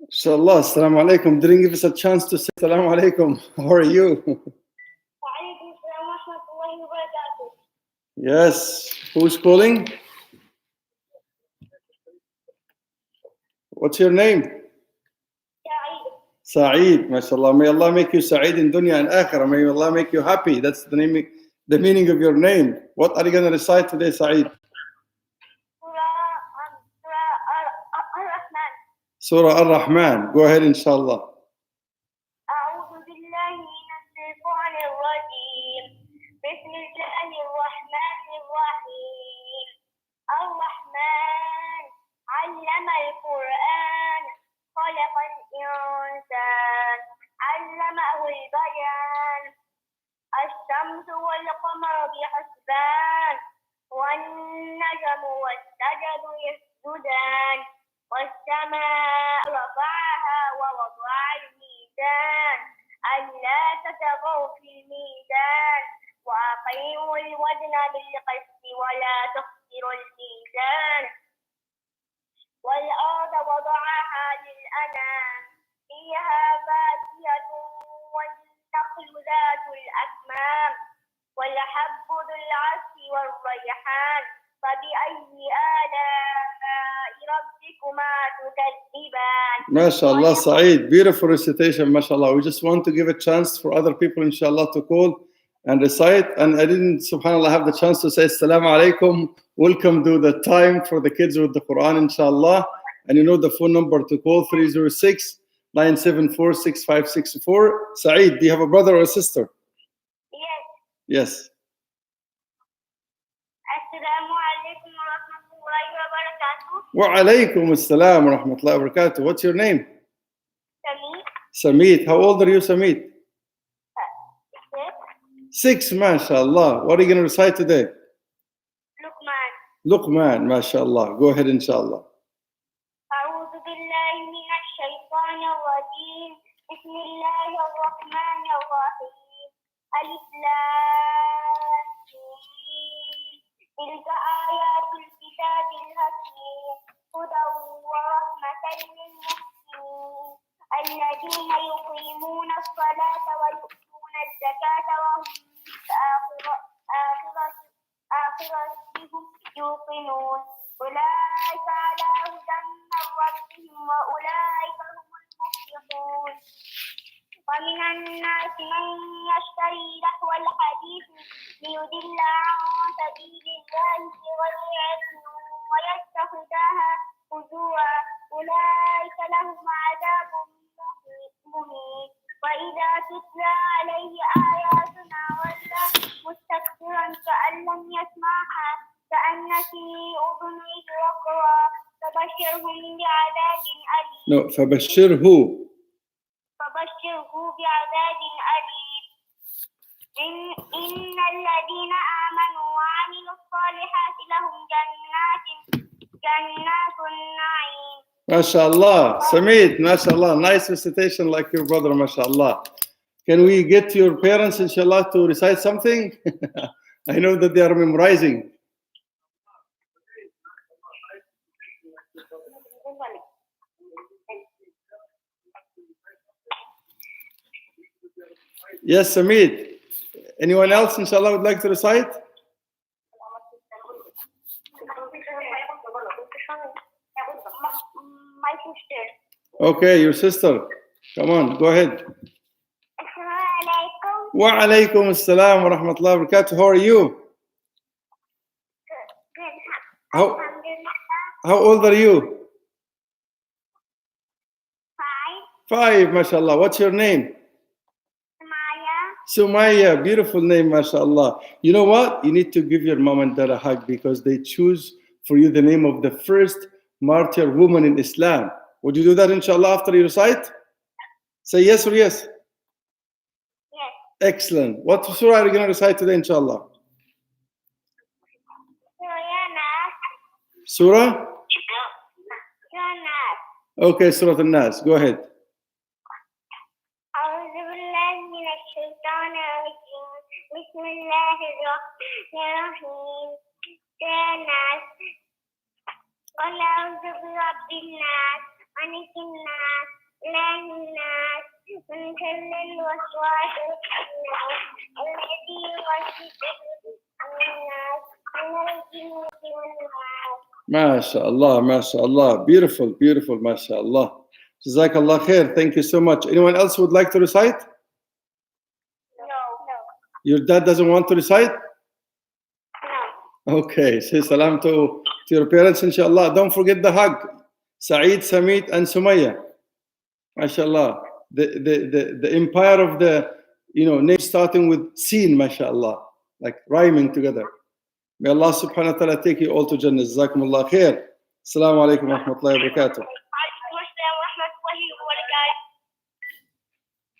Inshallah, assalamu alaikum. Didn't give us a chance to say assalamu alaikum. How are you? Yes. Who's calling? What's your name? Saeed, mashallah. May Allah make you Saeed in dunya and akhirah. May Allah make you happy. That's the name, the meaning of your name. What are you going to recite today, Saeed? Surah Ar-Rahman. Go ahead, inshallah. أعوذ بالله من الشيطان الرجيم بسم الله الرحمن الرحيم الرحمن علم القرآن خلق الإنسان علمه البيان الشمس والقمر بحسبان والنجم والشجر يسجدان والسماء رفعها ووضع الميزان ألا تطغوا في الميزان وأقيموا الوزن بالقسط ولا تخسروا الميزان والأرض وضعها للأنام فيها فاكهة والنخل ذات الأكمام والحب ذو العصف والريحان فبأي آلاء ربكما تكذبان. MashaAllah, Saeed. Beautiful recitation, mashallah. We just want to give a chance for other people, inshallah, to call and recite. And I didn't, subhanAllah, have the chance to say assalamu alaikum. Welcome to the time for the kids with the Quran, inshallah. And you know the phone number to call, 306-974-6564. Saeed, do you have a brother or a sister? Yes. Yes. Assalamu alaikum wa rahmatullahi wa barakatuh. Wa alaykum assalam wa rahmatullahi wa barakatuh. What's your name? Samit. Samit. How old are you, Samit? Yes. 6, mashallah. What are you going to recite today? Luqman. Luqman, mashallah. Go ahead, inshallah. أعوذ بالله من الشيطان الرجيم بسم الله الرحمن الرحيم ألف لام ميم تلك آيات الكتاب الحكيم هدى ورحمة للمحسنين الذين يقيمون الصلاة ويؤتون الزكاة وهم بالآخرة يوقنون أولئك على هدى من ربهم وأولئك هم المفلحون ومن الناس من يشتري لهو الحديث ليضل عن سبيل الله بغير علم ويتخذها هزوا أولئك لهم عذاب مهين وإذا تتلى عليه آياتنا ولى مستكبرا كأن لم يسمعها كأن في أذنيه وقرا فبشرهم بعذاب أليم. No, فبشره بعذاب أليم. إن الذين آمنوا وعملوا الصالحات لهم جنات النعيم. MashaAllah. Samit, mashallah. Nice recitation like your brother, mashallah. Can we get your parents, inshallah, to recite something? I know that they are memorizing. Yes, Samit. Anyone else, inshallah, would like to recite? My sister. Okay, your sister. Come on, go ahead. Assalamu alaikum. Wa alaykum assalam wa rahmatullahi wa barakatuh. How are you? Good. How, Alhamdulillah. how old are you? 5. 5, mashallah. What's your name? Maya. Sumaya, beautiful name, mashallah. You know what? You need to give your mom and dad a hug because they choose for you the name of the first martyr woman in Islam. Would you do that, inshallah, after you recite? Say yes or yes? Yes. Excellent. What surah are you going to recite today, inshallah? Surah? Nas. Okay, Surah An-Nas. Go ahead. أعوذ بالله من الشيطان الرجيم بسم الله الرحمن الرحيم الناس قل أعوذ برب الناس ملك الناس إله الناس من شر الوسواس الخناس الذي يوسوس في الناس من الجنة والناس. MashaAllah, MashaAllah. Beautiful, beautiful, MashaAllah. Jazakallah khair. Thank you so much. Anyone else would like to recite? No. Your dad doesn't want to recite? No. Okay, say salam to your parents, inshallah. Don't forget the hug. Saeed, Samit, and Sumaya. MashaAllah. The empire of the, name starting with Sin, MashaAllah. Like rhyming together. May Allah subhanahu wa ta'ala take you all to Jannah. Jazakumullah khair. Assalamu alaikum wa rahmatullahi wa barakatuh.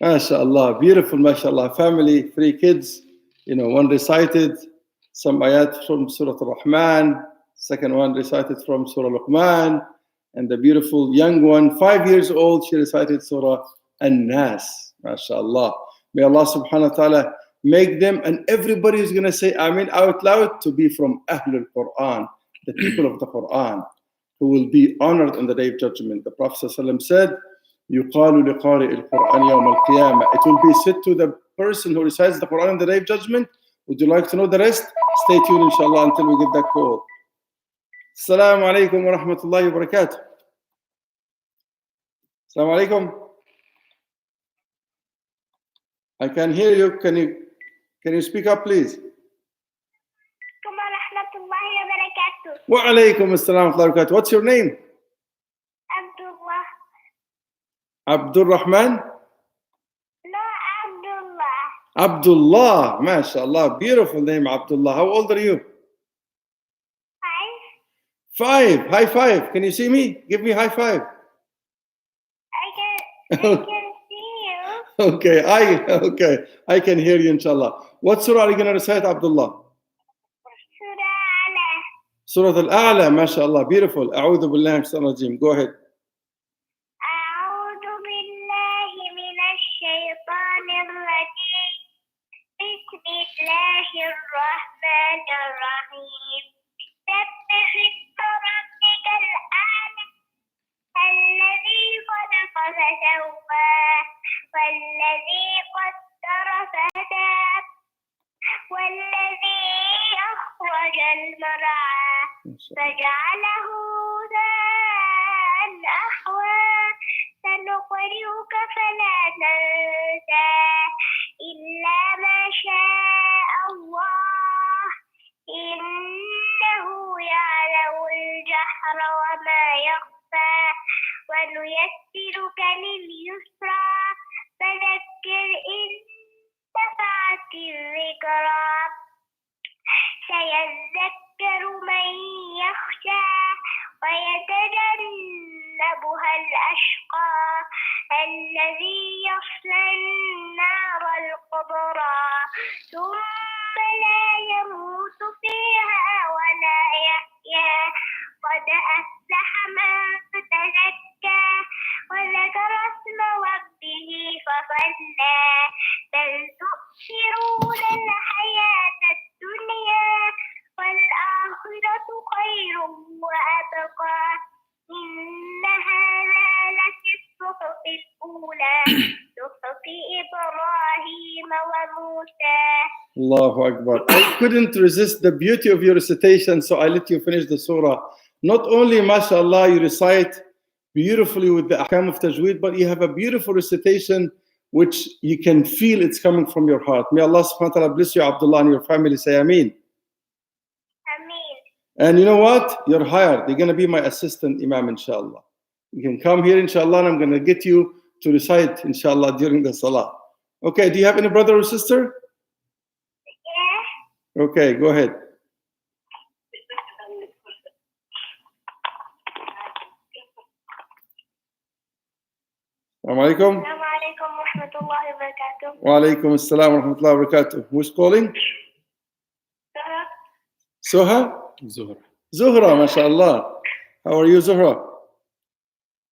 MashaAllah. Beautiful, MashaAllah. Family, 3 kids. One recited some ayat from Surah Al-Rahman. Second one recited from Surah Luqman. And the beautiful young one, 5 years old, she recited Surah An-Nas. MashaAllah. May Allah subhanahu wa ta'ala make them, and everybody is going to say Amin out loud, to be from Ahlul Qur'an, the people of the Qur'an, who will be honored on the Day of Judgment. The Prophet ﷺ said, يُقَالُ لِقَارِئِ الْقُرْآنِ يَوْمَ الْقِيَامَةِ. It will be said to the person who recites the Qur'an on the Day of Judgment. Would you like to know the rest? Stay tuned, inshallah, until we get that call. Assalamu alaikum wa rahmatullahi wa barakatuh. Assalamu alaikum. I can hear you. Can you speak up, please? Wa alaikum assalam wa barakatuh. What's your name? Abdul Rahman? No, Abdullah. Abdullah. MashaAllah. Beautiful name, Abdullah. How old are you? 5. 5. High five. Can you see me? Give me high five. I can see you. Okay. I can hear you, inshallah. What surah are you going to recite, Abdullah? Surah Al-A'la. MashaAllah. Beautiful. A'udhu billahi minash shaitanir rajim. Go ahead. أعوذ بالله من الشيطان الرجيم بسم الله الرحمن الرحيم سبح اسم ربك الأعلى الذي خلق فسوى والذي قدر فهدى والذي أخرج المرعى فجعله ذا أحوى سنقرئك فلا تنسى إلا ما شاء الله إنه يعلم الجهر وما يخفى ونيسرك لليسرى فذكر إن نفعت الذكرى سيذكر من يخشى ويتجنبها الأشقى الذي يصلى النار الكبرى ثم لا يموت فيها ولا يحيا قد أفلح من تزكى وذكر اسم ربه فصلى بل تؤثرون الحياة الدنيا والآخرة خير وأبقى إن هذا لفي الصحف الأولى صحف إبراهيم وموسى. Allahu Akbar. I couldn't resist the beauty of your recitation, so I let you finish the surah. Not only, mashallah, you recite beautifully with the ahkam of tajweed, but you have a beautiful recitation which you can feel it's coming from your heart. May Allah subhanahu wa ta'ala bless you, Abdullah, and your family. Say Ameen. Ameen. And you know what? You're hired. You're going to be my assistant imam, inshallah. You can come here, inshallah, and I'm going to get you to recite, inshallah, during the salah. Okay, do you have any brother or sister? Yeah. Okay, go ahead. Assalamu alaikum. Assalamu alaikum wa rahmatullahi wa barakatuh. Wa alaikum assalam wa rahmatullahi wa barakatuh. Who's calling? Soha? Zuhra, mashallah. How are you, Zuhra?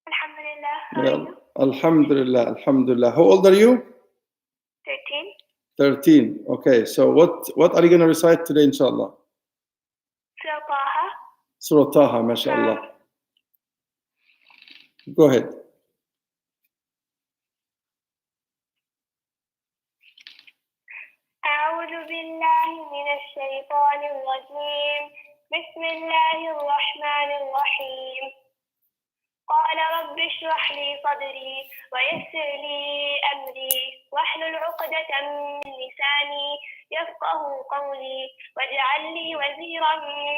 Alhamdulillah. How are you? Alhamdulillah, alhamdulillah. How old are you? 13. 13. Okay, so what are you going to recite today, inshallah? Surah Taha. Surah Taha, mashallah. Go ahead. أعوذ بالله من الشيطان الرجيم بسم الله الرحمن الرحيم قال رب اشرح لي صدري ويسر لي أمري واحلل عقدة من لساني يفقه قولي واجعل لي وزيرا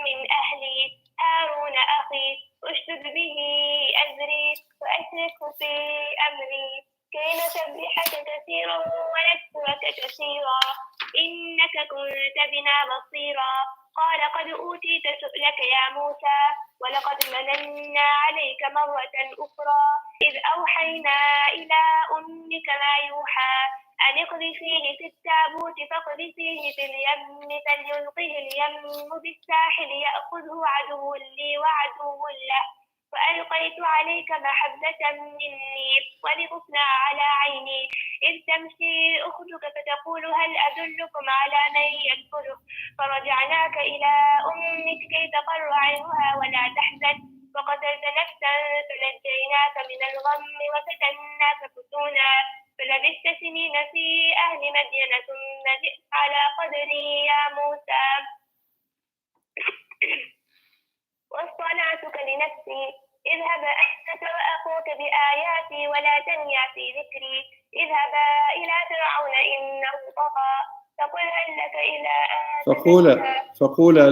من أهلي هارون أخي اشدد به أزري وأشركه في أمري كي نسبحك كثيرا ونذكرك كثيرا إنك كنت بنا بصيرا قال قد أوتيت سؤلك يا موسى ولقد مننا عليك مرة أخرى إذ أوحينا إلى أمك ما يوحى أن اقذفيه في التابوت فاقذفيه في اليم فليلقه اليم بالساحل يأخذه عدو لي وعدو له وألقيت عليك محبة مني ولتصنع على عيني إذ تمشي أختك فتقول هل أدلكم على من يكفله فرجعناك إلى أمك كي تقر عينها ولا تحزن وقتلت نفسا فنجيناك من الغم وفتناك فتونا فلبثت سنين في أهل مدين ثم جئت على قدري يا موسى واصطنعتك لنفسي اذهب أنت وأخوك بآياتي ولا تنيا في ذكري اذهبا إلى فرعون إنه طغى فقل هل لك إلى أن فقولا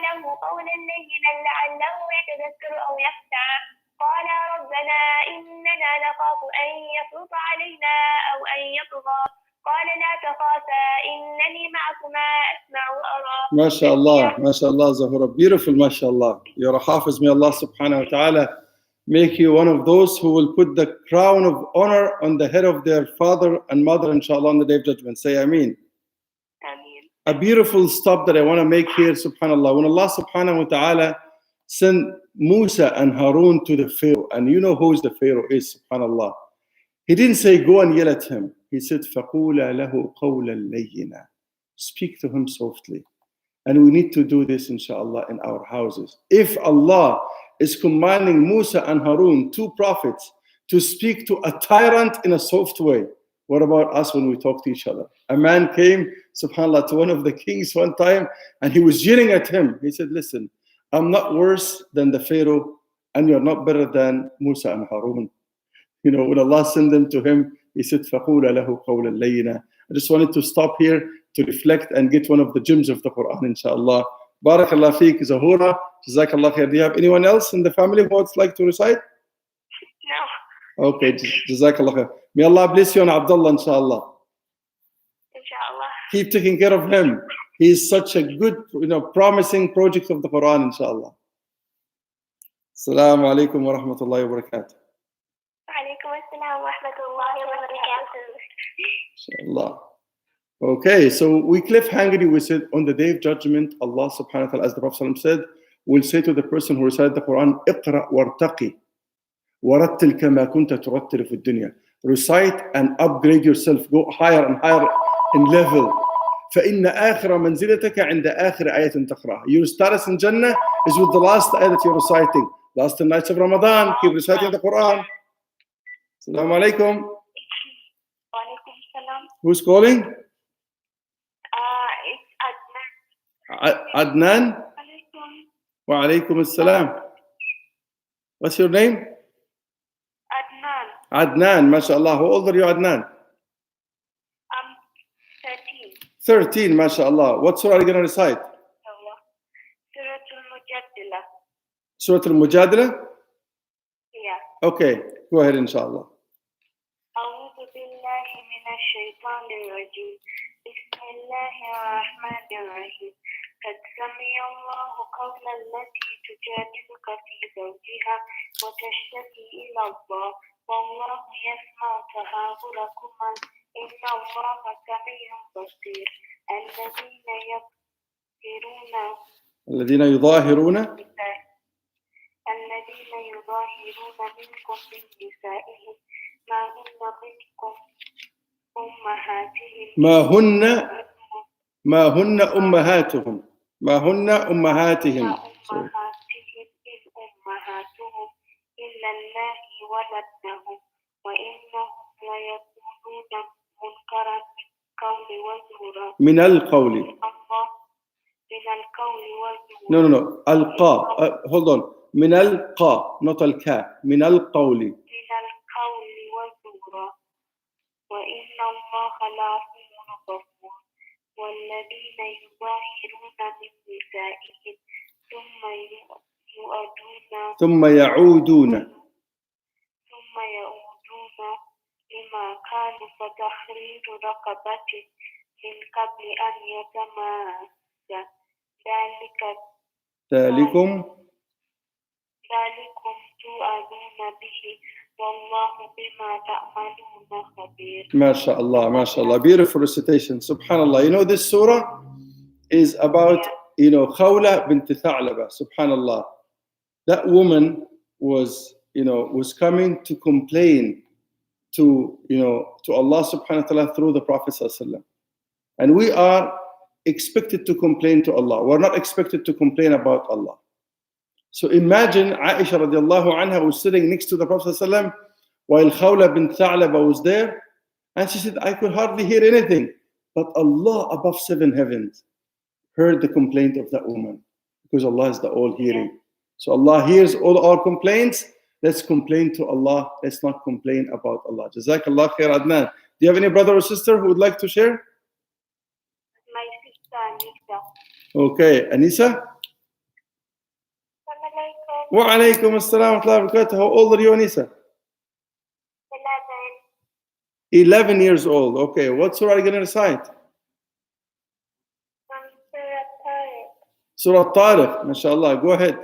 له قولا لينا لعله يتذكر أو يخشى قالا ربنا إننا نخاف أن يفرط علينا أو أن يطغى قال لا تخافا إنني معكما أسمع وأرى. ما شاء الله, ما شاء Allah, Zahura. Beautiful, ما شاء الله. You're a Hafiz. May Allah subhanahu wa ta'ala make you one of those who will put the crown of honor on the head of their father and mother, inshallah, on the day of judgment. Say Ameen. Ameen. A beautiful stop that I want to make here, subhanallah. When Allah subhanahu wa ta'ala sent Musa and Harun to the Pharaoh, and you know who the Pharaoh is, subhanallah. He didn't say, go and yell at him. He said, فَقُولَا لَهُ قَوْلًا لَيِّنًا. Speak to him softly. And we need to do this, inshallah, in our houses. If Allah is commanding Musa and Harun, two prophets, to speak to a tyrant in a soft way, what about us when we talk to each other? A man came, subhanallah, to one of the kings one time, and he was yelling at him. He said, listen, I'm not worse than the Pharaoh, and you're not better than Musa and Harun. You know, when Allah sent them to him, he said, فَقُولَ لَهُ قَوْلًا لَيِّنًا. I just wanted to stop here to reflect and get one of the gems of the Qur'an, inshallah. Barakallah feek, Zahura. Jazakallah khair. Do you have anyone else in the family who would like to recite? No. Okay, Jazakallah khair. May Allah bless you and Abdullah, inshallah. Inshallah. Keep taking care of him. He is such a good, promising project of the Qur'an, inshallah. Assalamu alaikum wa rahmatullahi wa barakatuh. Inshallah. Okay, so we cliffhanger. We said on the day of judgment, Allah subhanahu wa ta'ala, as the Prophet said, will say to the person who recited the Quran, اقرأ وارتقي ورتل كما كنت ترتل في الدنيا. Recite and upgrade yourself. Go higher and higher in level. فإن آخر منزلتك عند آخر آية تقرأها. Your status in Jannah is with the last ayah that you're reciting. Last 10 nights of Ramadan, keep reciting the Quran. Assalamu alaikum. Who's calling? It's Adnan. Wa alaikum assalam. What's your name? Adnan, mashallah. How old are you, Adnan? I'm 13. 13, mashallah. What surah are you going to recite? Surah Al-Mujadila? Yeah. Okay, go ahead, inshallah. أعوذ بالله من الشيطان الرجيم بسم الله الرحمن الرحيم قد سمع الله قول التي تجادلك في زوجها وتشتكي إلى الله والله يسمع تهاوركما إن الله سميع بصير الذين يظاهرون منكم من نسائهم ما هن أمهاتهم الله ولده وإنهم ليقولون منكرا من القول. من القول والزور. No. القاء. Hold on. من القاء, not الكاء. من القول. من القول والزور. وإن الله لعفو غفور. والذين يظاهرون من نسائهم ثم يعودون لما كانوا فتحرير رقبة من قبل أن يتماسا ذلكم توعدون به والله بما تعملون خبير. ما شاء الله. Beautiful recitation. Subhanallah. You know, this surah is about, Khawla bint Tha'laba. Subhanallah. That woman was coming to complain to Allah subhanahu wa ta'ala through the Prophet sallallahu alaihi wasallam. And we are expected to complain to Allah. We're not expected to complain about Allah. So imagine Aisha radiallahu anha was sitting next to the Prophet sallallahu alaihi wasallam while Khawla bint Tha'laba was there, and she said, I could hardly hear anything. But Allah above 7 heavens heard the complaint of that woman, because Allah is the all-hearing. So Allah hears all our complaints. Let's complain to Allah. Let's not complain about Allah. Jazakallah khair, Adnan. Do you have any brother or sister who would like to share? My sister Anisa. Okay, Anisa? Wa alaykum assalam wa rahmatullahi wa barakatuh. How old are you, Anisa? 11 years old. Okay, what surah are you going to recite? Surah Tariq. MashaAllah. Go ahead.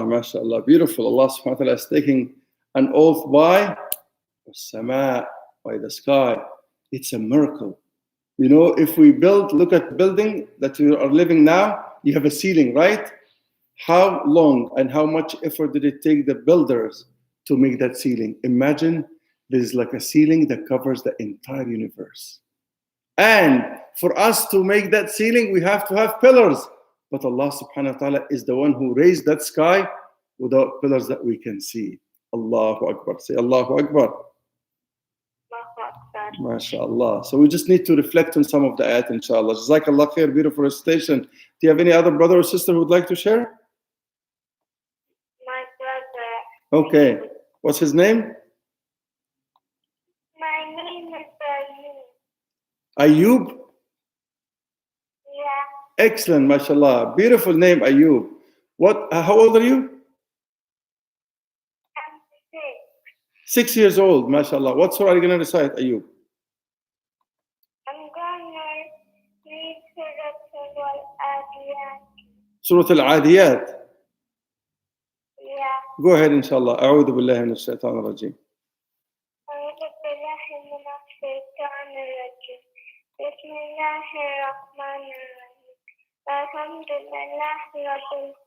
MashaAllah. Beautiful. Allah subhanahu wa ta'ala is taking an oath by the sky. It's a miracle. If we look at the building that we are living now, you have a ceiling, right? How long and how much effort did it take the builders to make that ceiling? Imagine there's like a ceiling that covers the entire universe. And for us to make that ceiling, we have to have pillars. But Allah subhanahu wa ta'ala is the one who raised that sky without pillars that we can see. Allahu Akbar. Say Allahu Akbar. MashaAllah. So we just need to reflect on some of the ayat, inshallah. Jazakallah khair. Beautiful recitation. Do you have any other brother or sister who would like to share? My brother. Okay. What's his name? My name is Ayub. Ayub? Excellent, mashallah. Beautiful name, Ayub. How old are you? I'm 6 years old, mashallah. What surah are you going to recite, Ayub? I'm going to read Surah Al-Adiyat. Yeah. Go ahead, inshallah. أعوذ بالله من الشيطان الرجيم. أعوذ بالله من الشيطان الرجيم. بسم الله الرحمن الرحيم. الحمد لله رب العالمين.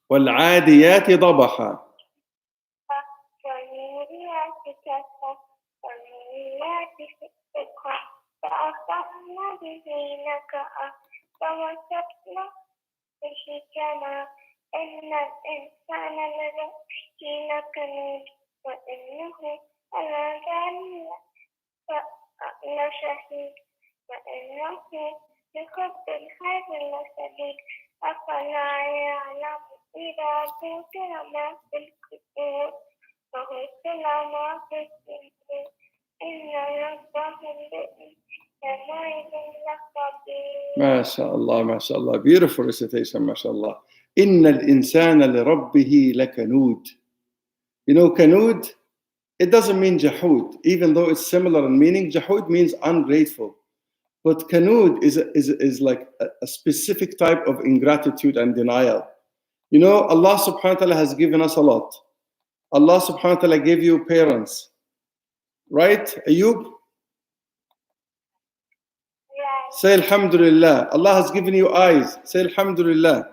والعاديات ضبحا. والموريات قدحا. والموريات فقها. فأثرن به نقعا. فوسطن به جمعا. إن الإنسان لربه لكنود. وإنه على ذلك لشهيد. وإنه لحب الخير لشديد. أفلا يعلم وذكر ما في الكتاب وذكر ما في الكتاب إن ربهم يومئذ لخبير. ما شاء الله ما شاء الله. Beautiful recitation, ما شاء الله. إن الإنسان لربه لكنود. You know, kanud, it doesn't mean jahud, even though it's similar in meaning. Jahud means ungrateful. But kanud is like a specific type of ingratitude and denial. You know, Allah subhanahu wa ta'ala has given us a lot. Allah subhanahu wa ta'ala gave you parents. Right, Ayub? Say Alhamdulillah. Allah has given you eyes. Say Alhamdulillah.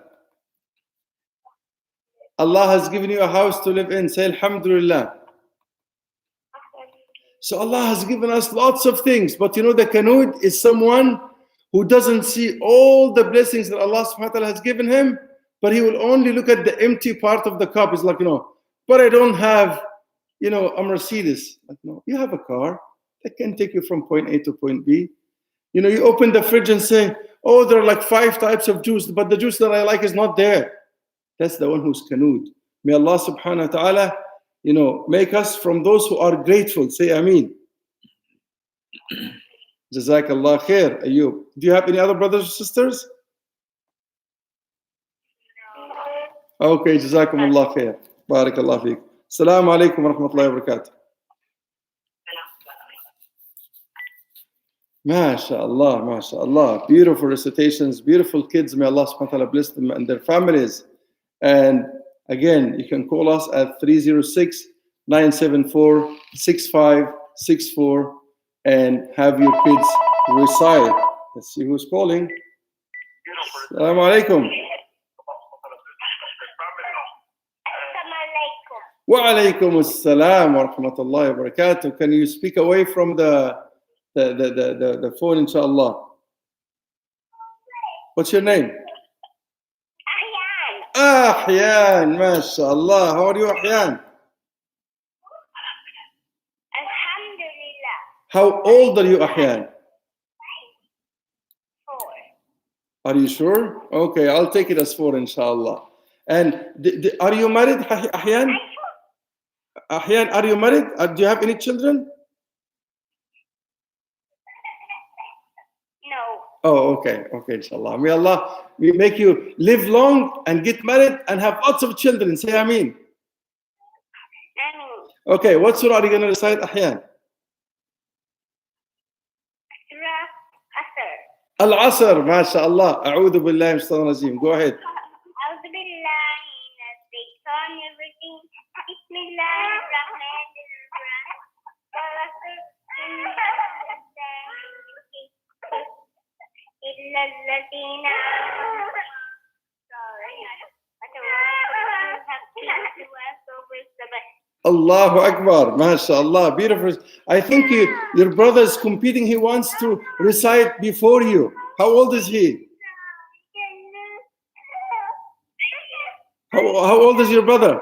Allah has given you a house to live in. Say Alhamdulillah. So Allah has given us lots of things. But you know, the kanud is someone who doesn't see all the blessings that Allah subhanahu wa ta'ala has given him, but he will only look at the empty part of the cup. It's like, you know, but I don't have, you know, a Mercedes. Like, no, you have a car that can take you from point A to point B. You know, you open the fridge and say, oh, there are like 5 types of juice, but the juice that I like is not there. That's the one who's kanud. May Allah subhanahu wa ta'ala, you know, make us from those who are grateful. Say Ameen. Jazakallah khair, Ayub. Do you have any other brothers or sisters? Okay, Jazakumullah khair. Barakallah feek. Assalamu alaikum wa rahmatullahi wa barakatuh. MashaAllah, MashaAllah. Beautiful recitations, beautiful kids. May Allah subhanahu wa ta'ala bless them and their families. And again, you can call us at 306-974-6564 and have your kids recite. Let's see who's calling. Assalamu alaikum. Wa alaikum assalam wa rahmatullahi wa barakatuh. Can you speak away from the phone, inshallah? What's your name? Ahyan, mashallah. How are you, Ahyan? Alhamdulillah. How old are you, Ahyan? 4. Are you sure? Okay, I'll take it as 4, inshallah. And are you married, Ahyan? Ahyan, are you married? Do you have any children? No. Oh, okay, inshallah. May Allah make you live long and get married and have lots of children. Say Ameen. Ameen. Okay, what surah are you going to recite, Ahyan? Al-Azhar, mashallah. A'udhu billahi minash shaitanir rajeem. Go ahead. أعوذ بالله من الشيطان الرجيم بسم الله الرحمن الرحيم إلا الذين Allahu Akbar, mashallah, beautiful. I think your brother is competing. He wants to recite before you. How old is he? How old is your brother?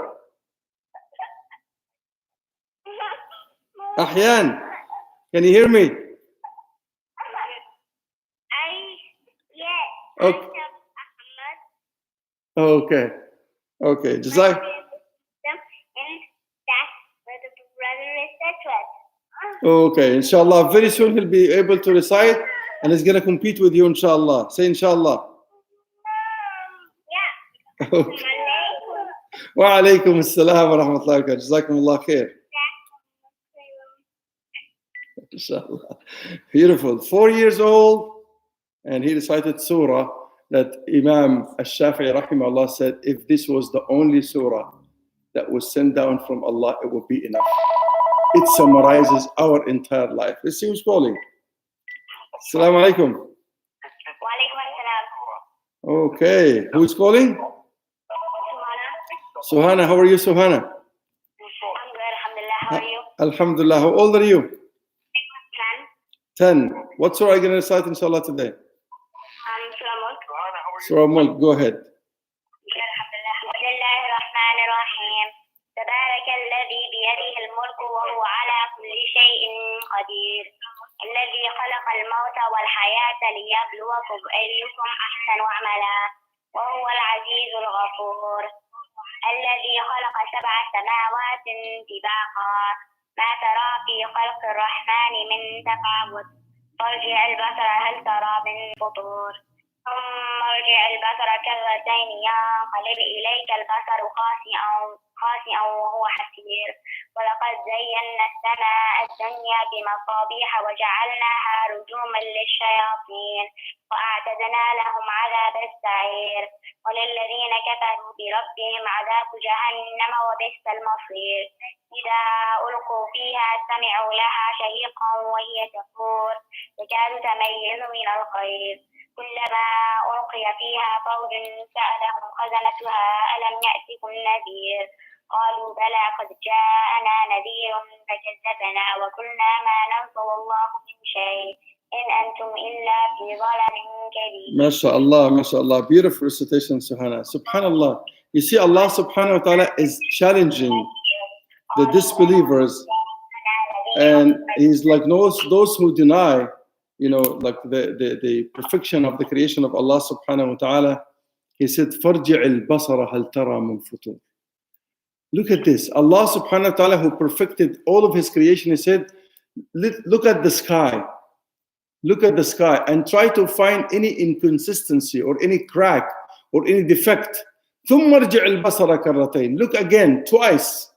Ahyan, can you hear me? Okay. Okay. Jazak. Okay. Inshallah, very soon he'll be able to recite and he's going to compete with you, inshallah. Say inshallah. Yeah. Okay. Wa alaikum assalam wa rahmatullahi wa barakatuh. Jazakumullah khair. Inshallah. Beautiful. 4 years old, and he recited surah that Imam Al-Shafi'i rahimahullah said, if this was the only surah that was sent down from Allah, it would be enough. It summarizes our entire life. Let's see who's calling. Assalamu alaikum. Wa alaikum assalam. Okay. Who's calling? Suhana. How are you, Suhana? I'm good, alhamdulillah. How are you? Alhamdulillah. How old are you? 10. 10. What surah are you going to recite, inshallah, today? Surah Mulk. Surah Mulk. Go ahead. تبارك الذي بيده الملك وهو على كل شيء قدير الذي خلق الموت والحياة ليبلوكم أيكم أحسن عملا وهو العزيز الغفور الذي خلق 7 سماوات طباقا ما ترى في خلق الرحمن من تفاوت فارجع البصر هل ترى من فطور ثم ارجع البصر كرتين ينقلب إليك البصر خاسئا وهو حسير ولقد زينا السماء الدنيا بمصابيح وجعلناها رجوما للشياطين وأعتدنا لهم عذاب السعير وللذين كفروا بربهم عذاب جهنم وبئس المصير إذا ألقوا فيها سمعوا لها شهيقا وهي تفور تكاد تميز من الغيظ كلما ألقي فيها فوج سألهم خزنتها ألم يأتكم نذير قالوا بلى قد جاءنا نذير فكذبنا وقلنا ما نزل الله من شيء إن أنتم إلا في ضلال كبير. ما شاء الله, ما شاء Allah. Beautiful recitation, Subhanallah. You see, Allah subhanahu wa ta'ala is challenging the disbelievers, and He's like those who deny, like the perfection of the creation of Allah subhanahu wa ta'ala. He said, فَارْجِعِ الْبَصَرَ هَلْ تَرَى مِنْ فُطُورٍ. Look at this. Allah subhanahu wa ta'ala, who perfected all of His creation, He said, look at the sky. Look at the sky and try to find any inconsistency or any crack or any defect. ثُمَّ ارْجِعِ الْبَصَرَ كَرَّتَيْنِ. Look again, twice.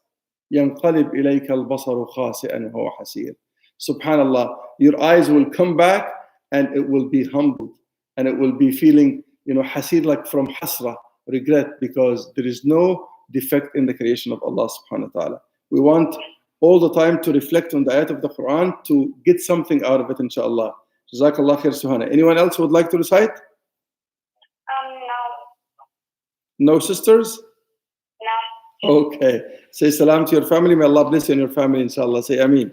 يَنْقَلِبْ إِلَيْكَ الْبَصَرُ خَاسِئًا وَهُوَ حَسِيرٌ. Subhanallah, your eyes will come back and it will be humbled and it will be feeling, hasir, like from hasra, regret, because there is no defect in the creation of Allah subhanahu wa ta'ala. We want all the time to reflect on the ayat of the Qur'an to get something out of it, inshallah. Jazakallah khair, Suhana. Anyone else would like to recite? No. No sisters? No. Okay. Say salam to your family. May Allah bless you and your family, inshallah. Say ameen.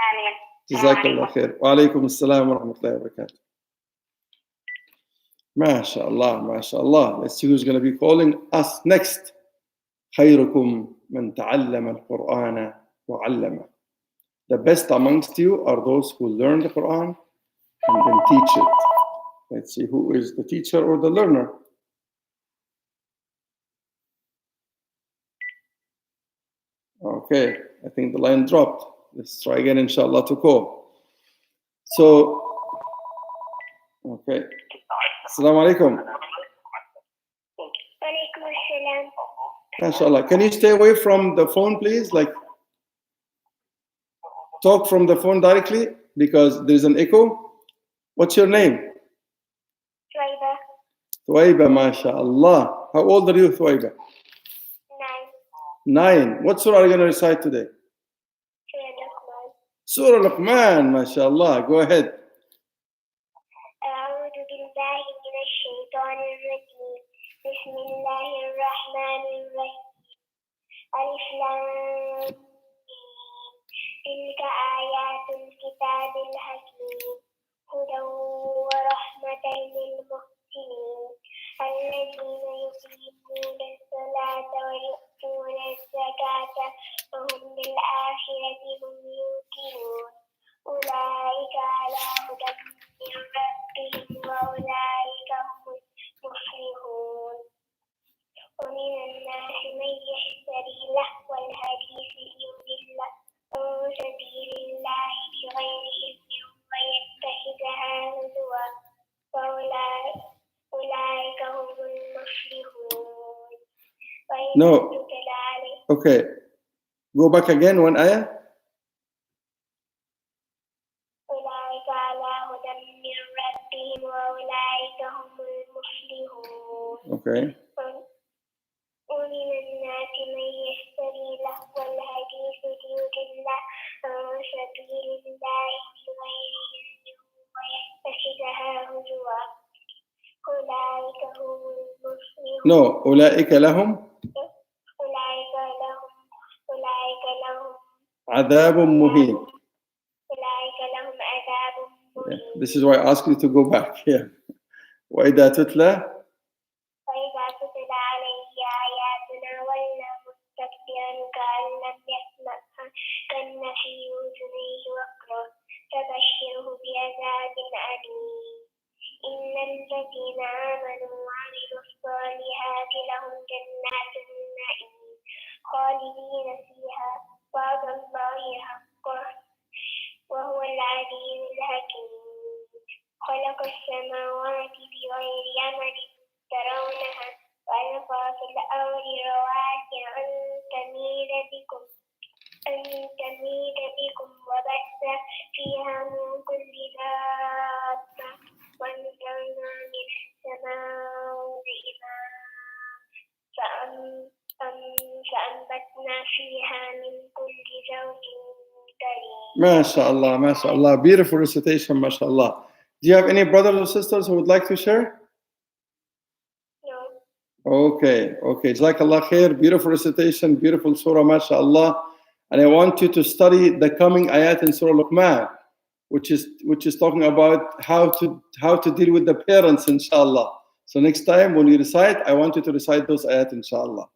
Ameen. Jazakallah khair. Wa alaikum assalam wa rahmatullahi wa barakatuh. MashaAllah, MashaAllah. Let's see who's going to be calling us next. خيركم من تعلم القرآن وعلمه. The best amongst you are those who learn the Quran and then teach it. Let's see who is the teacher or the learner. Okay, I think the line dropped. Let's try again, inshallah, to call. So, okay. Assalamu alaikum. Walaikum assalam. MashaAllah. Can you stay away from the phone, please? Like, talk from the phone directly because there's an echo. What's your name? Thuwaiba. Thuwaiba, MashaAllah. How old are you, Thuwaiba? 9. What surah are you going to recite today? Surah Luqman, MashaAllah. Go ahead. أعوذ بالله من الشيطان الرجيم بسم الله الرحمن الرحيم ألف لام تلك آيات الكتاب الحكيم هدى ورحمة للمحسنين الذين يقيمون الصلاة ويؤتون الزكاة وهم بالآخرة هم يوقنون أولئك على هدى من ربهم وأولئك هم المفلحون ومن الناس من يشتري لهو الحديث ليضل عن سبيل الله بغير علم ويتخذها هزوا وأولئك هم المفلحون. No. Okay. Go back again, one ayah. أولئك على هدى من ربهم وأولئك هم المفلحون. Okay. ومن الناس من يشتري لهو الحديث ليضل عن سبيل الله بغير علم ويتخذها هزوا أولئك هم المفلحون. No, أولئك لهم عذاب مهين. أولئك لهم عذاب مهين. This is why I asked you to go back here. وإذا تتلى عليه آياتنا ولى مستكبرا كأن لم يسمعها كأن في أذنيه وقرا فبشره بعذاب أليم. إن الذين آمنوا وعملوا الصالحات لهم جنات النعيم فيها من كل زوج كريم. MashaAllah, MashaAllah. Beautiful recitation, MashaAllah. Do you have any brothers or sisters who would like to share? No. Okay. Jazakallah khair. Beautiful recitation, beautiful surah, MashaAllah. And I want you to study the coming ayat in Surah Luqman, which is talking about how to deal with the parents, inshallah. So next time when you recite, I want you to recite those ayat, inshallah.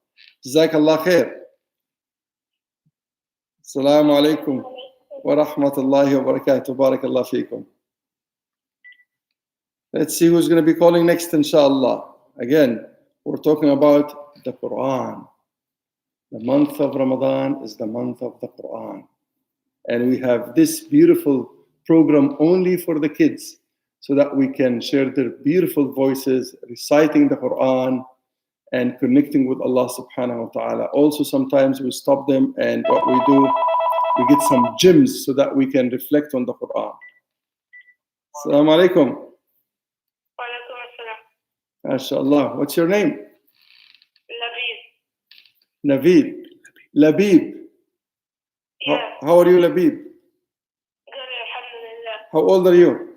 Jazakallah khair. Assalamu alaikum wa rahmatullahi wa barakatuh. Barakallah feekum. Let's see who's going to be calling next, inshallah. Again, we're talking about the Qur'an. The month of Ramadan is the month of the Qur'an. And we have this beautiful program only for the kids so that we can share their beautiful voices, reciting the Qur'an and connecting with Allah subhanahu wa ta'ala. Also, sometimes we stop them and what we do, we get some gems so that we can reflect on the Qur'an. Assalamu alaikum. Walaikum assalam. MashaAllah. What's your name? Labib. Labib. Yeah. How are you, Labib? Good, alhamdulillah. How old are you?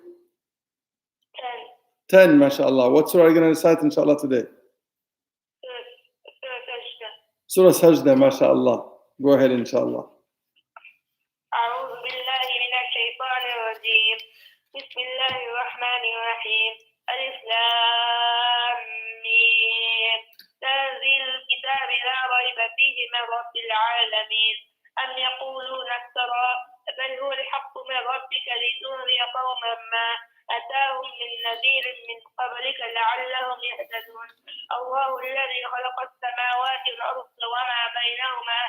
10. 10, MashaAllah. What surah are you going to recite, inshallah, today? Surah Sajda, MashaAllah. Go ahead, inshallah. أعوذ بالله من الشيطان الرجيم. بسم الله الرحمن الرحيم. ألف لام ميم. تنزيل الكتاب لا ريب فيه من رب العالمين. أم يقولون افترى بل هو الحق من ربك لتنذر قوما ما أتاهم من نذير من قبلك لعلهم يهتدون. الله الذي خلق السماوات والأرض وما بينهما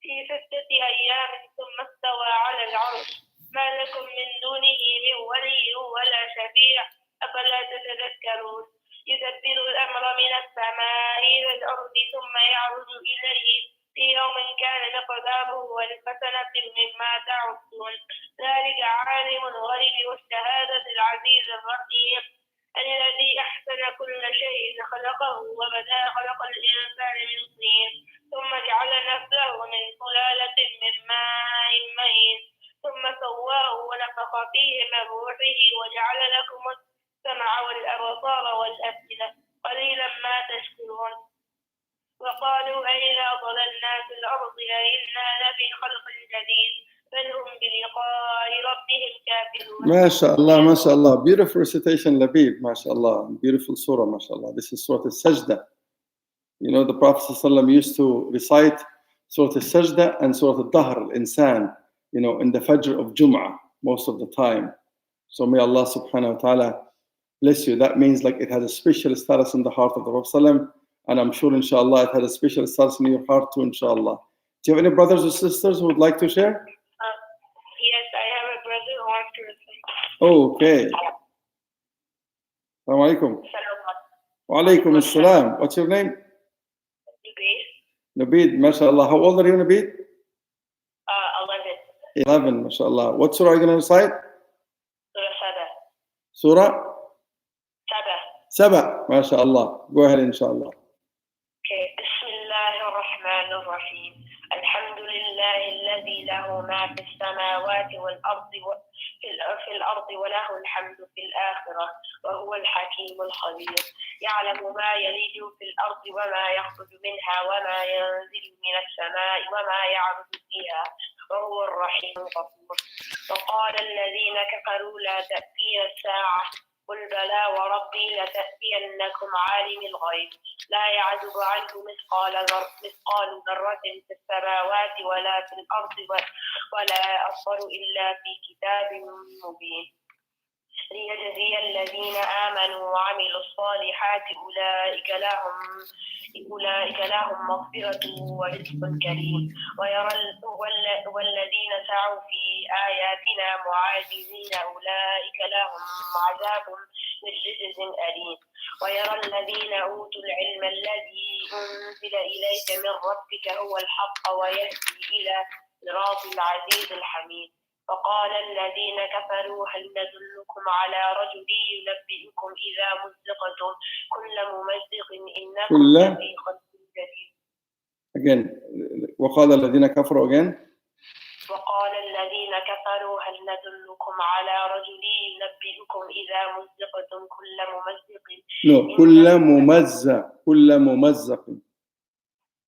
في 6 أيام ثم استوى على العرش. ما لكم من دونه من ولي ولا شفيع أفلا تتذكرون. يدبر الأمر من السماء إلى الأرض ثم يعرج إليه في يوم كان مقداره 1000 سنة مما تعدون. ذلك عالم الغيب والشهادة العزيز الرحيم الذي أحسن كل شيء خلقه وبدأ خلق الإنسان من طين ثم جعل نسله من سلالة من ماء مهين ثم سواه ونفخ فيه من روحه وجعل لكم السمع والأبصار والأفئدة قليلا ما تشكرون. وقالوا أئذا ضللنا في الأرض أئنا لفي خلق جديد بل هم بلقاء ربهم كافرون. MashaAllah, MashaAllah. Beautiful recitation, Labib, MashaAllah. Beautiful surah, MashaAllah. This is Surah Al-Sajda. You know, the Prophet ﷺ used to recite Surah Al-Sajda and Surah Al-Dahr, Al-Insan, you know, in the Fajr of Jum'ah, most of the time. So may Allah subhanahu wa ta'ala bless you. That means like it has a special status in the heart of the Prophet ﷺ, and I'm sure, inshallah, it has a special status in your heart too, inshallah. Do you have any brothers or sisters who would like to share? Yes, I have a brother who wants to recite. Okay. Assalamu alaikum. Wa alaikum assalam. What's your name? Nabeed, MashaAllah. How old are you, Nabeed? 11. 11, MashaAllah. What surah are you going to recite? Surah Sada. Surah? Sada. Saba, MashaAllah. Go ahead, inshallah. Okay. بسم الله الرحمن الرحيم. الحمد لله الذي له ما في السماوات والأرض في الأرض وله الحمد في الآخرة وهو الحكيم الخبير. يعلم ما يلج في الأرض وما يخرج منها وما ينزل من السماء وما يعرج فيها وهو الرحيم الغفور. وقال الذين كفروا لا تأتينا الساعة قل بلى وربي لتأتينكم عالم الغيب لا يعزب عنه مثقال ذرة في السماوات ولا في الأرض ولا أصغر إلا في كتاب مبين ليجزي الذين آمنوا وعملوا الصالحات أولئك لهم مغفرة ورزق كريم والذين سعوا في آياتنا معاجزين أولئك لهم عذاب من رجز أليم ويرى الذين أوتوا العلم الذي أنزل إليك من ربك هو الحق ويهدي إلى صراط العزيز الحميد. وقال الذين كفروا هل ندلكم على رجل ينبئكم إذا مزقتم كل ممزق إنكم لفي خلق جديد. again. وقال الذين كفروا again. وقال الذين كفروا هل ندلكم على رجل ينبئكم إذا مزقتم كل ممزق. No, كل ممزق. كل ممزق.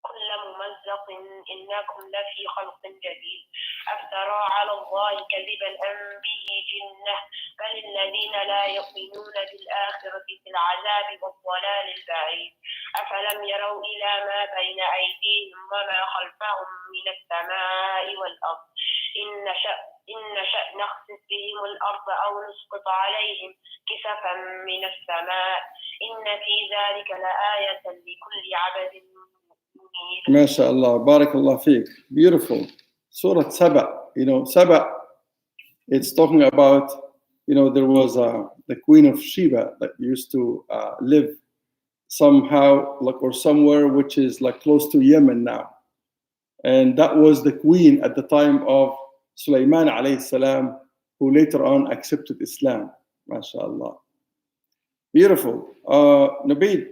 كل ممزق إنكم لفي خلق جديد أفترى على الله كذبا أم به جنة بل الذين لا يؤمنون بالآخرة في العذاب والضلال البعيد أفلم يروا إلى ما بين أيديهم وما خلفهم من السماء والأرض إن نشأ نخسف بهم الأرض أو نسقط عليهم كسفا من السماء إن في ذلك لآية لكل عبد. ما شاء الله. بارك الله فيك. Beautiful. Surah Saba. Saba, it's talking about, there was the queen of Sheba that used to live somehow or somewhere which is like close to Yemen now. And that was the queen at the time of Sulaiman alayhi salam, who later on accepted Islam. MashaAllah. Beautiful. Nabeed,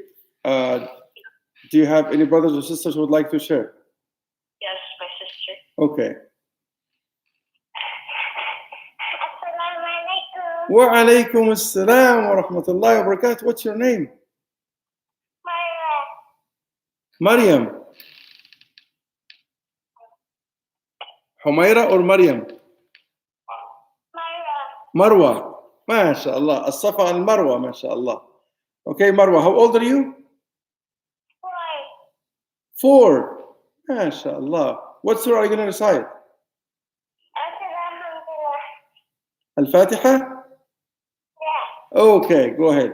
do you have any brothers or sisters who would like to share? Yes, my sister. Okay. Assalamu alaikum. Wa alaykum assalam wa rahmatullahi wa barakatuh. What's your name? Maryam. Humaira or Maryam? Marwa. MashaAllah. As-Safa al-Marwa. MashaAllah. Okay, Marwa, how old are you? 4. MashaAllah. What surah are you going to recite? Al-Fatiha? Yeah. Okay, go ahead.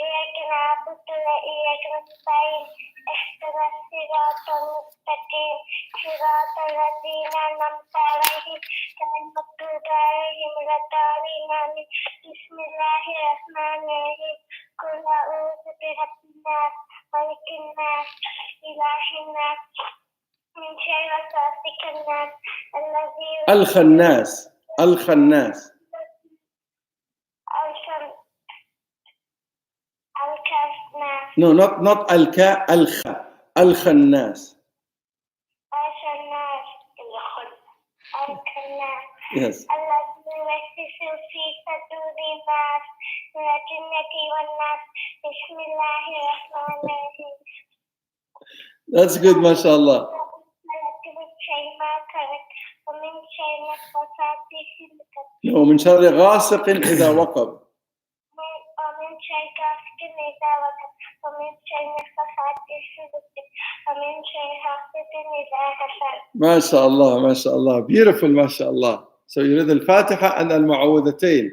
إياك نعبد وإياك نستعين اهدنا الصراط المستقيم صراط الذين أنعمت عليهم غير المغضوب عليهم ولا الضالين آمين بسم الله الرحمن الرحيم قل أعوذ برب الناس ملك الناس إله الناس من شر وسوسة الناس الذي الخناس. الخناس. No, not al-ka, al-kha. Al-khannas. الخناس. Yes. الذي يوسوس في صدور الناس من الجنة والناس بسم الله الرحمن الرحيم. That's good, mashallah. No, من شر غاسق إذا وقب. ومن شر غاسق إذا وقب ومن شر النفاثات في العقد ومن شر حاسد إذا حسد. MashaAllah, mashallah. Beautiful, mashallah. So you read Al-Fatiha and Al-Mu'awwidhatayn.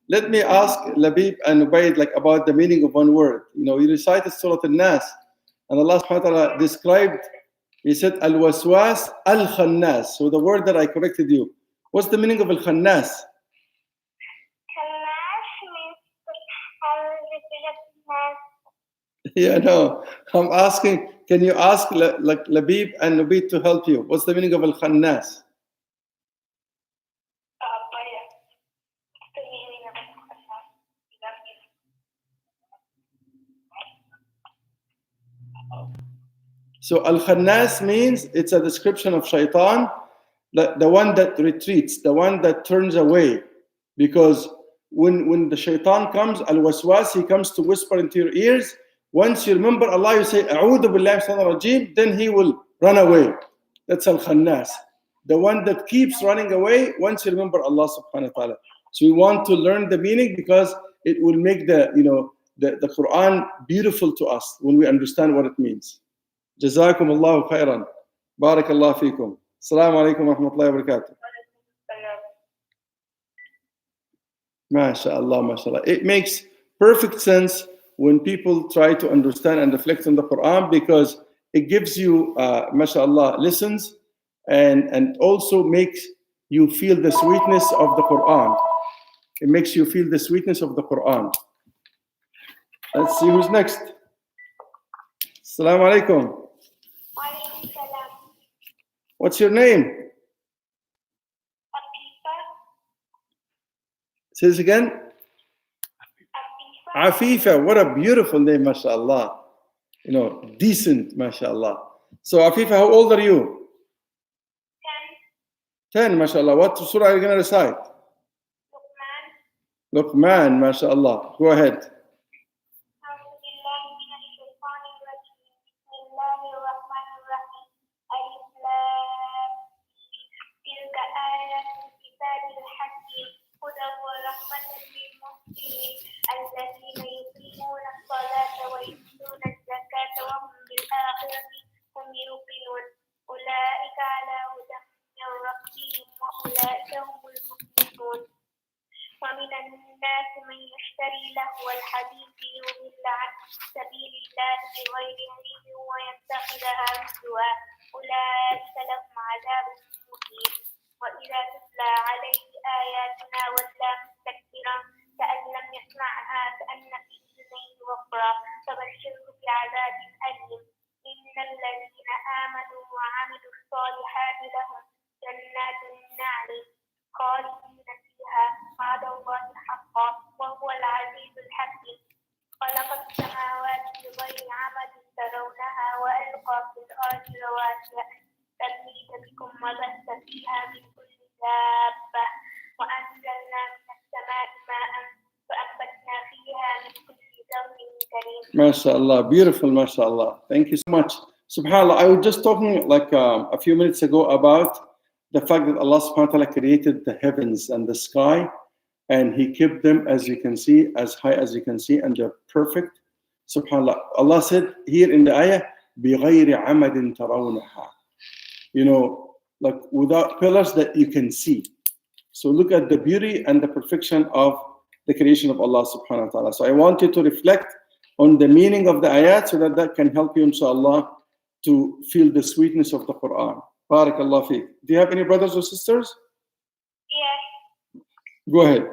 Let me ask Labib and Ubayd about the meaning of one word. You recited Surah Al-Nas, and Allah subhanahu wa ta'ala described, He said, Al-Waswas Al-Khannas. So the word that I corrected you, what's the meaning of Al-Khannas? Yeah, no. I'm asking, can you ask Labib and Nubid to help you? What's the meaning of Al-Khannas? So Al-Khannas means it's a description of shaitan, the one that retreats, the one that turns away. Because when the shaitan comes, Al-Waswas, he comes to whisper into your ears. Once you remember Allah, you say, A'udhu billahi shaitanir rajeem, then he will run away. That's Al-Khannas. The one that keeps running away once you remember Allah subhanahu wa ta'ala. So we want to learn the meaning because it will make the Qur'an beautiful to us when we understand what it means. جزاكم الله خيرا. بارك الله فيكم. السلام عليكم ورحمة الله وبركاته. MashaAllah, mashallah. It makes perfect sense when people try to understand and reflect on the Quran because it gives you, mashallah, lessons and also makes you feel the sweetness of the Quran. It makes you feel the sweetness of the Quran. Let's see who's next. Assalamu alaikum. What's your name? Say this again. Afifa, what a beautiful name, mashallah. You know, decent, mashallah. So Afifa, how old are you? 10, mashallah. What surah are you going to recite? Luqman, mashallah. Go ahead. الذين يقيمون الصلاة ويؤتون الزكاة وهم بالآخرة هم يوقنون أولئك على هدى من ربهم وأولئك هم المفلحون ومن الناس من يشتري لهو الحديث ليضل عن سبيل الله بغير علم ويتخذها هزوا أولئك لهم عذاب مهين وإذا تتلى عليه آياتنا ولى مستكبرا كأن لم يسمعها كأن في أذنيه وقرا فبشره بعذاب أليم إن الذين آمنوا وعملوا الصالحات لهم جنات النعيم خالدين فيها وعد الله حقا وهو العزيز الحكيم خلق السماوات بغير عمد ترونها وألقى في الأرض رواسي أن تميد بكم وبث فيها من كل دابة وأنزلنا من السماء ماء فأنبتنا فيها من كل زوج كريم. MashaAllah, beautiful, MashaAllah. Thank you so much. SubhanAllah, I was just talking like a few minutes ago about the fact that Allah subhanahu wa ta'ala created the heavens and the sky, and He kept them, as you can see, as high as you can see, and they're perfect. SubhanAllah. Allah said here in the ayah, بِغَيْرِ عَمَدٍ تَرَوْنَهَا. You know, like without pillars that you can see. So look at the beauty and the perfection of the creation of Allah subhanahu wa ta'ala. So I want you to reflect on the meaning of the ayat so that can help you, inshallah, to feel the sweetness of the Qur'an. Barakallah feek. Do you have any brothers or sisters? Yes. Go ahead.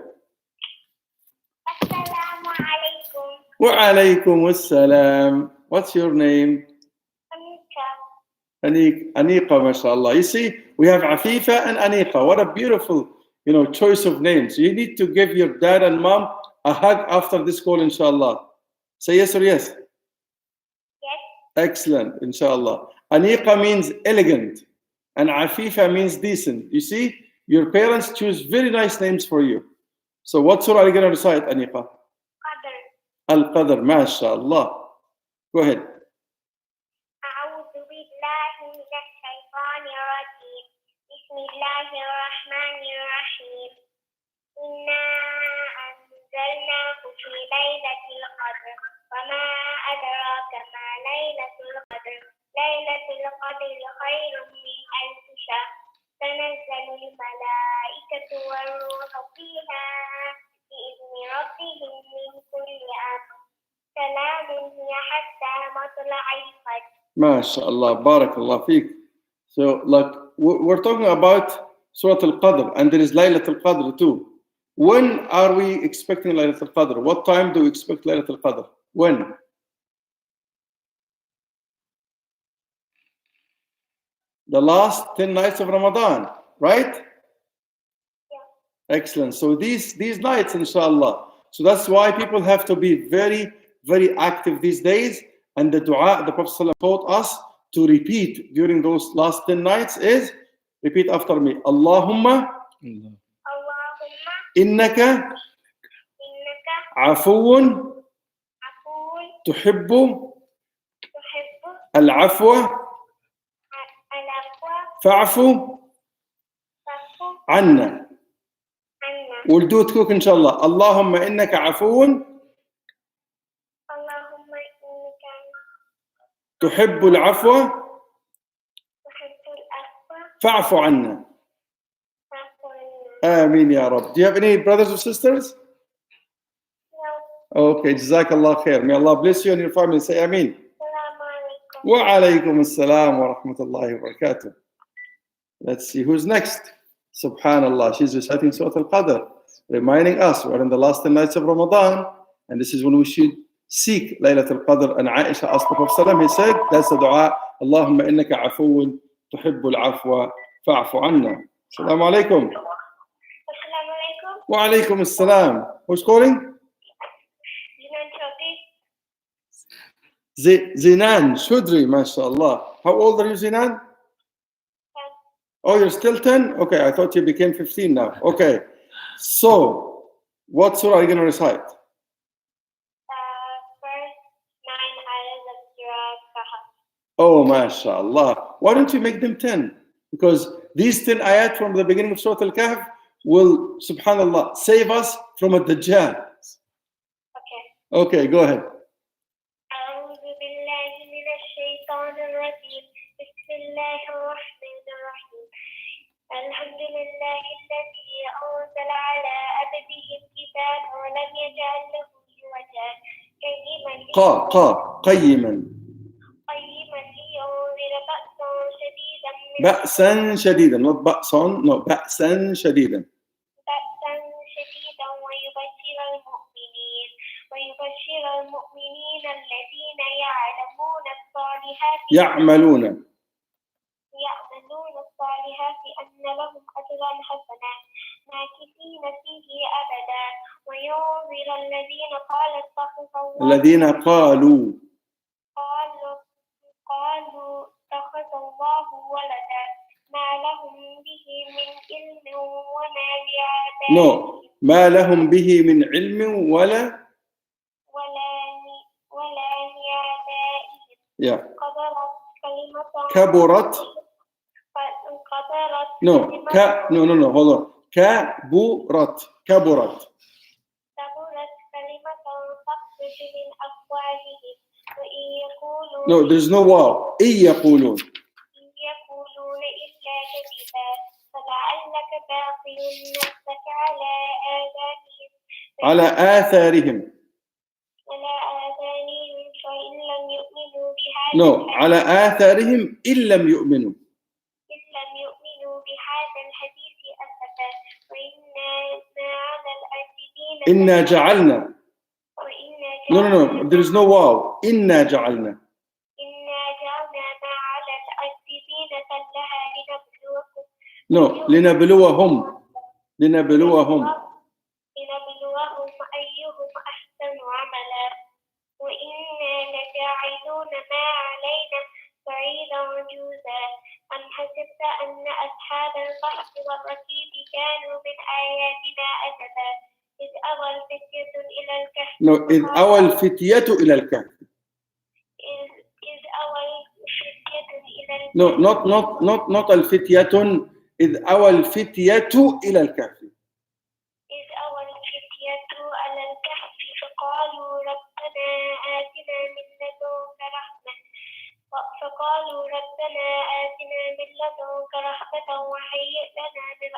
Assalamu alaikum. Wa alaykum assalam. What's your name? Aniqa, mashallah. You see, we have Afifa and Aniqa. What a beautiful, you know, choice of names. You need to give your dad and mom a hug after this call, inshallah. Say yes or yes? Yes. Excellent, inshallah. Aniqa means elegant, and Afifa means decent. You see, your parents choose very nice names for you. So what surah are you going to recite, Aniqa? Qadr. Al-Qadr, mashallah. Go ahead. أعوذ بالله من الشيطان الرجيم بسم الله الرحمن الرحيم إنا أنزلناه في ليلة القدر وما أدراك ما ليلة القدر ليلة القدر خير من ألف شهر تنزل الملائكة والروح فيها بإذن ربهم من كل أمر سلام هي حتى مطلع الفجر. MashaAllah, barakallah feek. So, like, we're talking about Surah Al-Qadr, and there is Laylat Al-Qadr too. When are we expecting Laylat Al-Qadr? What time do we expect Laylat Al-Qadr? When? The last 10 nights of Ramadan, right? Yeah. Excellent. So these nights, inshallah. So that's why people have to be very, very active these days. And the dua the Prophet ﷺ taught us to repeat during those last 10 nights is, repeat after me, Allahumma innaka afuun tuhibbu al-afwa fa'fu anna. We'll do it quick, inshallah. Allahumma innaka afuun تحب العفو فاعف عنا. آمين يا رب. Do you have any brothers or sisters? No. Okay, Jazakallah khair. May Allah bless you and your family. Say Ameen. Assalamu alaikum. Wa alaykum assalam wa rahmatullahi wa barakatuh. Let's see who's next. Subhanallah, she's reciting Surah Al-Qadr, reminding us we're in the last 10 nights of Ramadan, and this is when we should seek Laylat al-Qadr. And Aisha asked the Prophet, he said, that's the dua, Allahumma innaka afuun tuhibbu al-afwa fa'fu anna. Assalamu alaikum. Assalamu alaikum. Wa alaikum assalam. Who's calling? Zinan Shudri, mashallah. How old are you, Zinan? 10. Oh, you're still 10? Okay, I thought you became 15 now. Okay. So, what surah are you going to recite? First 9 ayahs of Surah Kahf. Oh, mashallah. Why don't you make them 10? Because these 10 ayat from the beginning of Surah Al-Kahf will, subhanallah, save us from a Dajjal. Okay. Okay, go ahead. أعوذ بالله من الشيطان الرجيم. بسم الله الرحمن الرحيم. الحمد لله الذي أنزل على عبده الكتاب ولم يجعل له عوجا قيما لينذر بأسا شديدا not بأس no بأسا شديدا ويبشر المؤمنين الذين يعملون الصالحات أن لهم أجرا حسنا ماكثين فيه أبدا وينذر الذين قالوا اتخذ الله ولدا ما لهم به من علم ما لهم به من علم ولا لآبائهم كبرت hold on كبرت كلمة تخرج من أفواههم وإن يقولون there's no wow إن يقولون إلا كذبا فلعلك باقي نفسك على آثارهم فإن لم يؤمنوا بهذا على آثارهم إن لم يؤمنوا بهذا الحديث أسفا إنا جعلنا there is no wow إنا جعلنا ما على الأرض زينة لها لنبلوهم أيهم أحسن عملا وإنا لجاعلون ما علينا صعيدا جرزا أم حسبت أن أصحاب الكهف والرقيب كانوا من آياتنا عجبا إذ أوى الفتية إلى الكهف إذ أوى الفتية إلى الكهف not الفتية إذ أوى الفتية إلى الكهف على الكهف فقالوا ربنا آتنا من لدنك رحمة وهيئ لنا من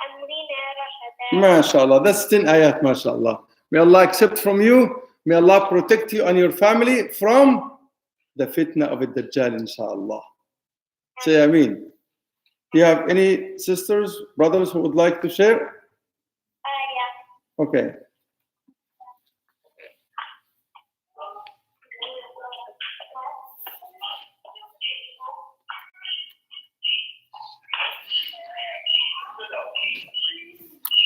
أمرنا رشدا. ما شاء الله. That's 10 ayat, ما شاء الله. May Allah accept from you. May Allah protect you and your family from the fitna of the Dajjal, inshallah. Say Ameen. Do you have any sisters, brothers who would like to share? Yeah. Okay.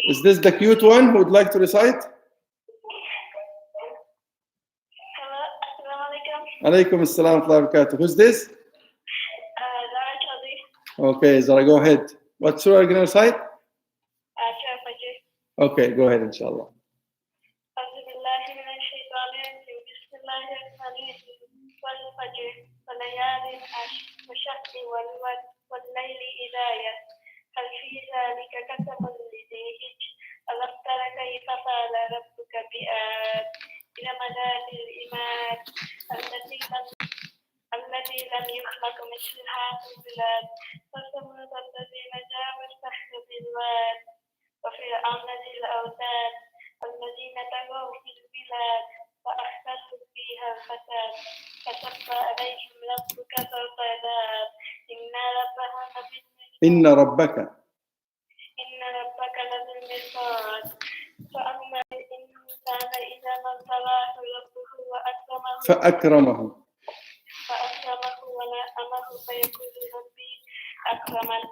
Is this the cute one who would like to recite? Hello. Assalamu Alaikum assalam wa barakatuh. Who's this? Zara. Okay, Zara, go ahead. What surah are you going to recite? Okay, go ahead, inshallah. والليل إذا يسر هل في ذلك قسم لذي حجر ألم تر كيف فعل ربك بآد إرم ذات العماد التي لم يخلق مثلها في البلاد وثمود الذين جابوا الصخر بالواد وفرعون ذي الأوتاد الذين طغوا في البلاد فأحدثوا فيها الفساد فصب عليهم ربك سوط عذاب إن ربك لبالمرصاد فأما الإنسان إذا ما ابتلاه ربه فأكرمه ونعمه فيقول ربي أكرمن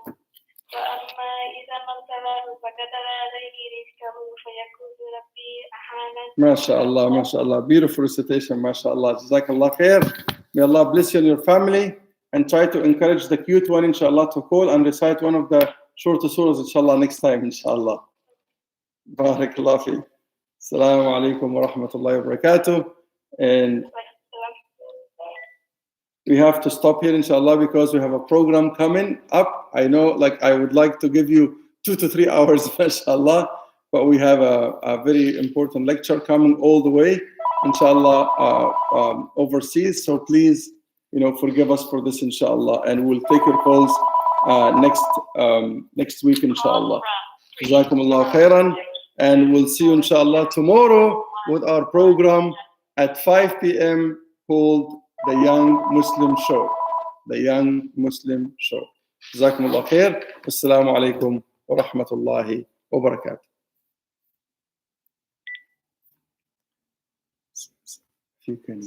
وأما إذا ما ابتلاه فقدر عليه رزقه فيقول ربي أهانن. MashaAllah, MashaAllah. Beautiful recitation, MashaAllah. Jazakallah khair. May Allah bless you and your family. And try to encourage the cute one, inshallah, to call and recite one of the shorter surahs, inshallah, next time, inshallah. Barakallah fi. Assalamu alaikum wa rahmatullahi wa barakatuh. And we have to stop here, inshallah, because we have a program coming up. I know, like, I would like to give you 2 to 3 hours, mashallah, but we have a very important lecture coming all the way, inshallah, overseas. So please, forgive us for this, inshallah, and we'll take your calls next week, inshallah. Jazakumullah khairan, and we'll see you, inshallah, tomorrow with our program at 5 p.m. called The Young Muslim Show. The Young Muslim Show. Jazakumullah khair. Assalamu alaikum wa rahmatullahi wa barakatuh. If you can